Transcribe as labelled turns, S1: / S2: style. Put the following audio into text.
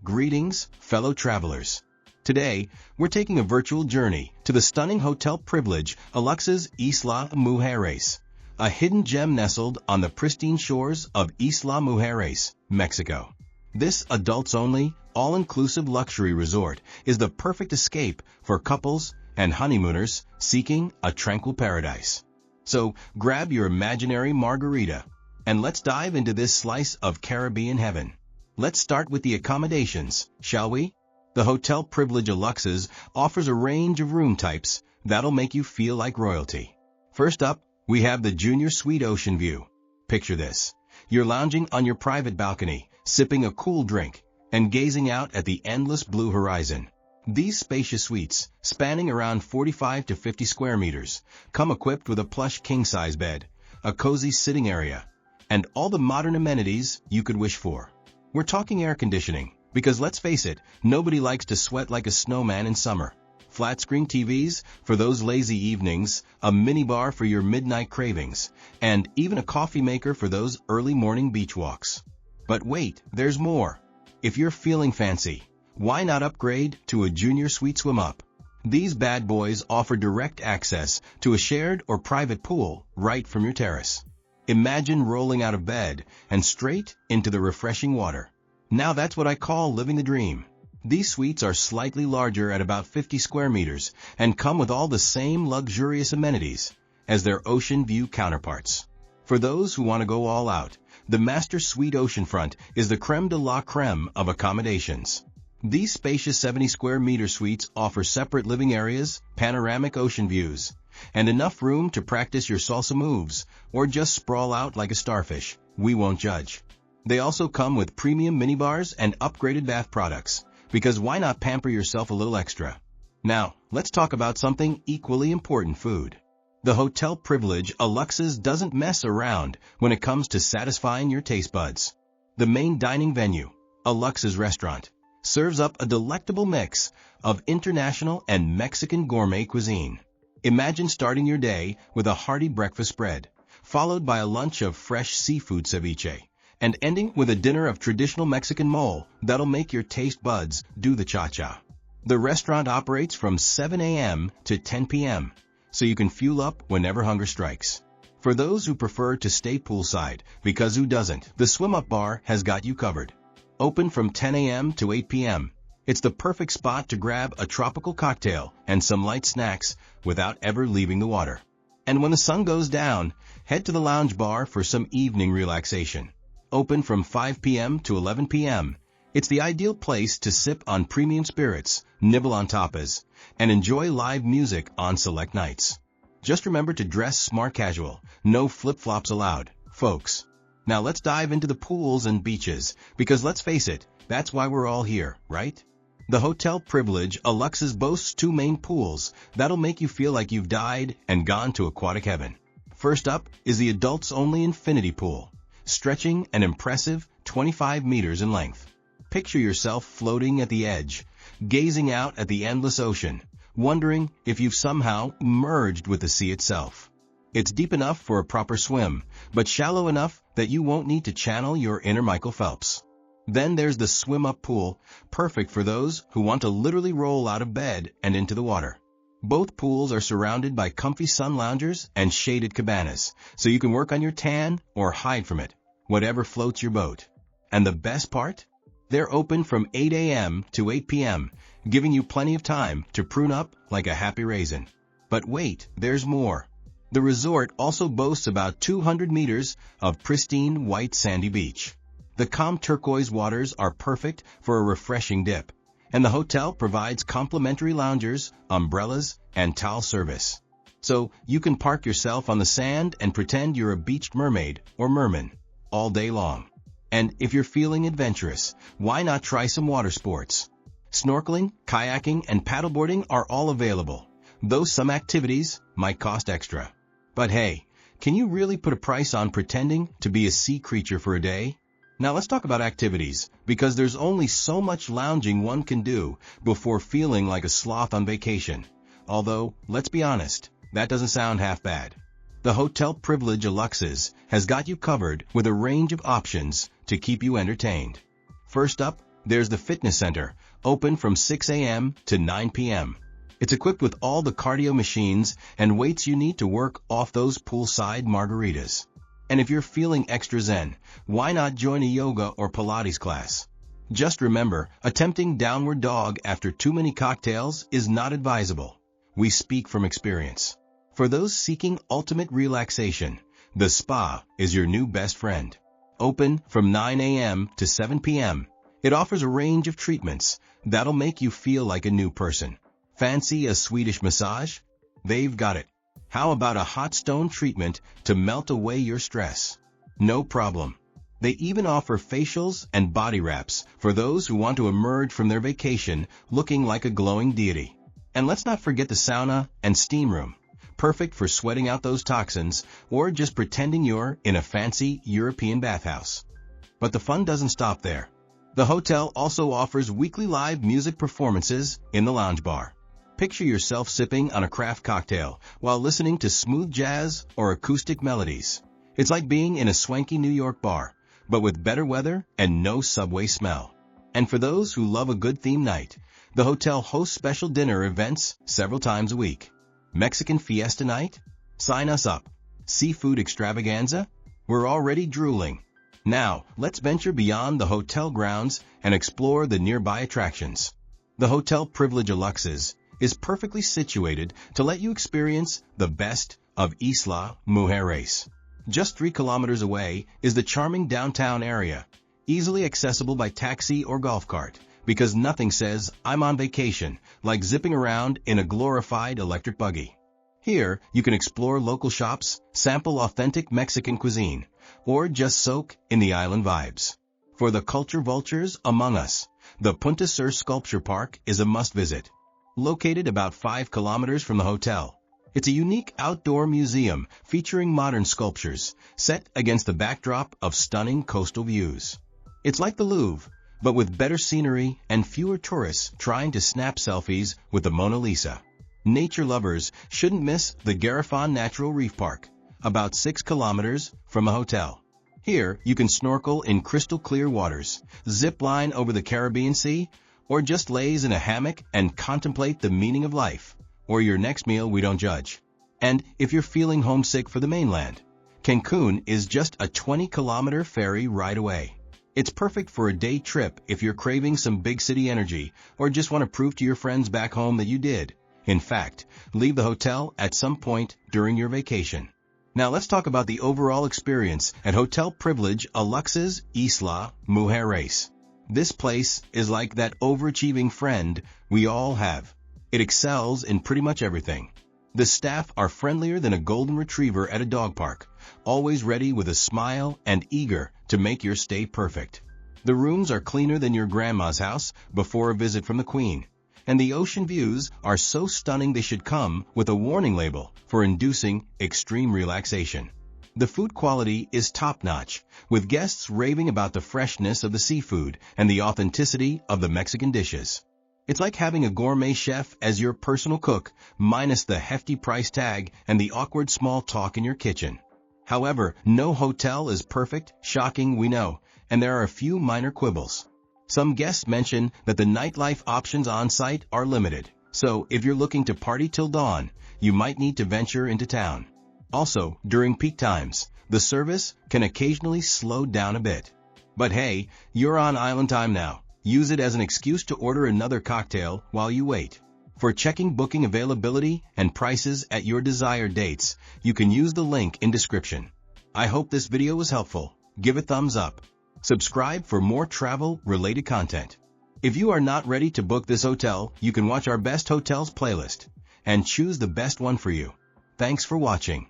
S1: Greetings, fellow travelers. Today, we're taking a virtual journey to the stunning hotel privilege Aluxes Isla Mujeres, a hidden gem nestled on the pristine shores of Isla Mujeres, Mexico. This adults-only, all-inclusive luxury resort is the perfect escape for couples and honeymooners seeking a tranquil paradise. So, grab your imaginary margarita, and let's dive into this slice of Caribbean heaven. Let's start with the accommodations, shall we? The hotel privilege Aluxes offers a range of room types that'll make you feel like royalty. First up, we have the Junior Suite Ocean View. Picture this. You're lounging on your private balcony, sipping a cool drink, and gazing out at the endless blue horizon. These spacious suites, spanning around 45 to 50 square meters, come equipped with a plush king-size bed, a cozy sitting area, and all the modern amenities you could wish for. We're talking air conditioning, because let's face it, nobody likes to sweat like a snowman in summer. Flat-screen TVs for those lazy evenings, a minibar for your midnight cravings, and even a coffee maker for those early morning beach walks. But wait, there's more. If you're feeling fancy, why not upgrade to a Junior Suite Swim Up? These bad boys offer direct access to a shared or private pool right from your terrace. Imagine rolling out of bed and straight into the refreshing water. Now that's what I call living the dream. These suites are slightly larger at about 50 square meters and come with all the same luxurious amenities as their ocean view counterparts. For those who want to go all out, the Master Suite Oceanfront is the creme de la creme of accommodations. These spacious 70 square meter suites offer separate living areas, panoramic ocean views, and enough room to practice your salsa moves or just sprawl out like a starfish. We won't judge. They also come with premium minibars and upgraded bath products, because why not pamper yourself a little extra? Now, let's talk about something equally important: food. The hotel privilege Aluxes doesn't mess around when it comes to satisfying your taste buds. The main dining venue, Aluxes Restaurant, serves up a delectable mix of international and Mexican gourmet cuisine. Imagine starting your day with a hearty breakfast spread, followed by a lunch of fresh seafood ceviche, and ending with a dinner of traditional Mexican mole that'll make your taste buds do the cha-cha. The restaurant operates from 7 a.m. to 10 p.m., so you can fuel up whenever hunger strikes. For those who prefer to stay poolside, because who doesn't, the Swim Up Bar has got you covered. Open from 10 a.m. to 8 p.m., it's the perfect spot to grab a tropical cocktail and some light snacks without ever leaving the water. And when the sun goes down, head to the lounge bar for some evening relaxation. Open from 5 p.m. to 11 p.m., it's the ideal place to sip on premium spirits, nibble on tapas, and enjoy live music on select nights. Just remember to dress smart casual, no flip-flops allowed, folks. Now let's dive into the pools and beaches, because let's face it, that's why we're all here, right? The hotel privilege Aluxes boasts two main pools that'll make you feel like you've died and gone to aquatic heaven. First up is the adults-only infinity pool, stretching an impressive 25 meters in length. Picture yourself floating at the edge, gazing out at the endless ocean, wondering if you've somehow merged with the sea itself. It's deep enough for a proper swim, but shallow enough that you won't need to channel your inner Michael Phelps. Then there's the swim-up pool, perfect for those who want to literally roll out of bed and into the water. Both pools are surrounded by comfy sun loungers and shaded cabanas, so you can work on your tan or hide from it, whatever floats your boat. And the best part? They're open from 8 a.m. to 8 p.m., giving you plenty of time to prune up like a happy raisin. But wait, there's more. The resort also boasts about 200 meters of pristine white sandy beach. The calm turquoise waters are perfect for a refreshing dip, and the hotel provides complimentary loungers, umbrellas, and towel service. So you can park yourself on the sand and pretend you're a beached mermaid or merman all day long. And if you're feeling adventurous, why not try some water sports? Snorkeling, kayaking, and paddleboarding are all available, though some activities might cost extra. But hey, can you really put a price on pretending to be a sea creature for a day? Now let's talk about activities, because there's only so much lounging one can do before feeling like a sloth on vacation. Although, let's be honest, that doesn't sound half bad. The hotel privilege Aluxes has got you covered with a range of options to keep you entertained. First up, There's the fitness center, open from 6 a.m. to 9 p.m. It's equipped with all the cardio machines and weights you need to work off those poolside margaritas. And if you're feeling extra zen, why not join a yoga or Pilates class? Just remember, attempting downward dog after too many cocktails is not advisable. We speak from experience. For those seeking ultimate relaxation, the spa is your new best friend. Open from 9 a.m. to 7 p.m., it offers a range of treatments that'll make you feel like a new person. Fancy a Swedish massage? They've got it. How about a hot stone treatment to melt away your stress? No problem. They even offer facials and body wraps for those who want to emerge from their vacation looking like a glowing deity. And let's not forget the sauna and steam room, perfect for sweating out those toxins or just pretending you're in a fancy European bathhouse. But the fun doesn't stop there. The hotel also offers weekly live music performances in the lounge bar. Picture yourself sipping on a craft cocktail while listening to smooth jazz or acoustic melodies. It's like being in a swanky New York bar, but with better weather and no subway smell. And for those who love a good theme night, the hotel hosts special dinner events several times a week. Mexican fiesta night? Sign us up. Seafood extravaganza? We're already drooling. Now, let's venture beyond the hotel grounds and explore the nearby attractions. The Hotel Privilege Aluxes is perfectly situated to let you experience the best of Isla Mujeres. Just 3 kilometers away is the charming downtown area, easily accessible by taxi or golf cart, because nothing says I'm on vacation like zipping around in a glorified electric buggy. Here, you can explore local shops, sample authentic Mexican cuisine, or just soak in the island vibes. For the culture vultures among us, the Punta Sur Sculpture Park is a must-visit. Located about 5 kilometers from the hotel, it's a unique outdoor museum featuring modern sculptures set against the backdrop of stunning coastal views. It's like the Louvre, but with better scenery and fewer tourists trying to snap selfies with the Mona Lisa. Nature lovers shouldn't miss the Garifon Natural Reef Park, about 6 kilometers from the hotel. Here, you can snorkel in crystal clear waters, zip line over the Caribbean Sea, or just laze in a hammock and contemplate the meaning of life, or your next meal we don't judge. And if you're feeling homesick for the mainland, Cancun is just a 20-kilometer ferry ride away. It's perfect for a day trip if you're craving some big city energy or just want to prove to your friends back home that you did. In fact, leave the hotel at some point during your vacation. Now let's talk about the overall experience at Hotel Privilege Aluxes Isla Mujeres. This place is like that overachieving friend we all have. It excels in pretty much everything. The staff are friendlier than a golden retriever at a dog park, always ready with a smile and eager to make your stay perfect. The rooms are cleaner than your grandma's house before a visit from the Queen. And the ocean views are so stunning they should come with a warning label for inducing extreme relaxation. The food quality is top-notch, with guests raving about the freshness of the seafood and the authenticity of the Mexican dishes. It's like having a gourmet chef as your personal cook, minus the hefty price tag and the awkward small talk in your kitchen. However, no hotel is perfect, shocking we know, and there are a few minor quibbles. Some guests mention that the nightlife options on site are limited, so if you're looking to party till dawn, you might need to venture into town. Also, during peak times, the service can occasionally slow down a bit. But hey, you're on island time now. Use it as an excuse to order another cocktail while you wait. For checking booking availability and prices at your desired dates, you can use the link in description. I hope this video was helpful. Give a thumbs up. Subscribe for more travel-related content. If you are not ready to book this hotel, you can watch our Best Hotels playlist and choose the best one for you. Thanks for watching.